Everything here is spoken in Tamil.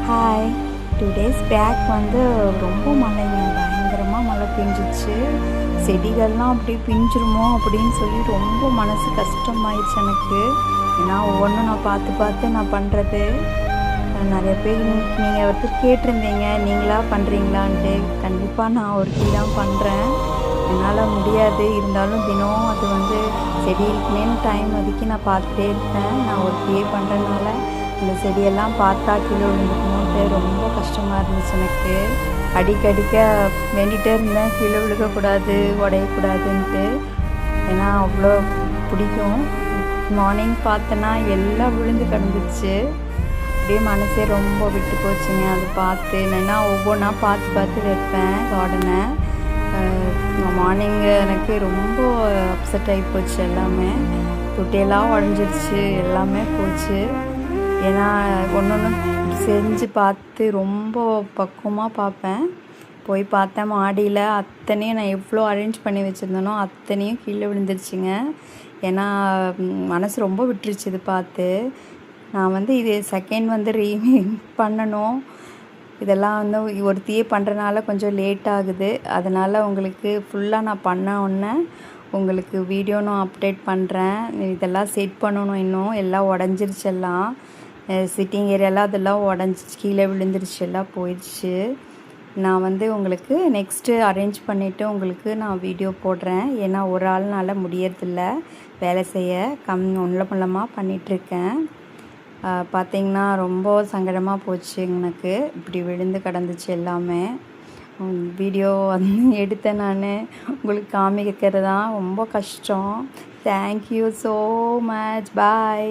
ஹாய். 2 டேஸ் பேக் வந்து ரொம்ப மழைங்க. பயங்கரமாக மழை பெஞ்சிச்சு. செடிகள்லாம் அப்படியே பிஞ்சிருமோ அப்படின்னு சொல்லி ரொம்ப மனசு கஷ்டமாயிடுச்சு எனக்கு. ஏன்னா ஒவ்வொன்றும் நான் பார்த்து பார்த்து நான் பண்ணுறது. நிறைய பேர் நீங்கள் ஒருத்தர் கேட்டிருந்தீங்க, நீங்களா பண்ணுறீங்களான்ட்டு. கண்டிப்பாக நான் ஒருத்தி தான் பண்ணுறேன். என்னால் முடியாது, இருந்தாலும் தினம் அது வந்து செடிக்குமேனு டைம் ஒதுக்கி நான் பார்த்துட்டே இருப்பேன். நான் ஒருத்தியே பண்ணுறதுனால அந்த செடியெல்லாம் பார்த்தா கீழே விழுந்துக்கணுன்ட்டு ரொம்ப கஷ்டமாக இருந்துச்சு எனக்கு. அடிக்கடிக்க வேண்டிகிட்டே இருந்தேன், கீழே விழுகக்கூடாது, உடையக்கூடாதுன்ட்டு. ஏன்னா அவ்வளோ பிடிக்கும். மார்னிங் பார்த்தேன்னா எல்லாம் விழுந்து கிடந்துச்சு. அப்படியே மனசே ரொம்ப விட்டு போச்சுங்க அது பார்த்து. ஏன்னா ஒவ்வொன்றா பார்த்து பார்த்து வைப்பேன் கார்டனை. மார்னிங் எனக்கு ரொம்ப அப்செட் ஆகி போச்சு. எல்லாமே தொட்டியெல்லாம் உடஞ்சிருச்சு, எல்லாமே போச்சு. ஏன்னா ஒன்று செஞ்சு பார்த்து ரொம்ப பக்குவமாக பார்ப்பேன். போய் பார்த்தேன் மாடியில், அத்தனையும் நான் எவ்வளோ அரேஞ்ச் பண்ணி வச்சுருந்தேனோ அத்தனையும் கீழே விழுந்துருச்சுங்க. ஏன்னா மனசு ரொம்ப விட்டுருச்சு இது பார்த்து. நான் வந்து இது செகண்ட் வந்து பண்ணணும். இதெல்லாம் வந்து ஒருத்தியே பண்ணுறனால கொஞ்சம் லேட் ஆகுது. அதனால் உங்களுக்கு ஃபுல்லாக நான் பண்ண உடனே உங்களுக்கு வீடியோ நான் அப்டேட் பண்ணுறேன். இதெல்லாம் செட் பண்ணணும். இன்னும் எல்லாம் உடஞ்சிருச்சு. எல்லாம் சிட்டிங் ஏரியாலாம் அதெல்லாம் உடஞ்சிச்சு, கீழே விழுந்துருச்சு, எல்லாம் போயிடுச்சு. நான் வந்து உங்களுக்கு நெக்ஸ்ட்டு அரேஞ்ச் பண்ணிவிட்டு உங்களுக்கு நான் வீடியோ போடுறேன். ஏன்னா ஒரு ஆள்னால் முடியறதில்ல வேலை செய்ய. உள்ளமாக பண்ணிகிட்ருக்கேன். பார்த்திங்கன்னா ரொம்ப சங்கடமாக போச்சு எனக்கு. இப்படி விழுந்து கிடந்துச்சு எல்லாமே. வீடியோ வந்து எடுத்தேன் நான், உங்களுக்கு காமிக்கிறது தான் ரொம்ப கஷ்டம். Thank you so much. பாய்.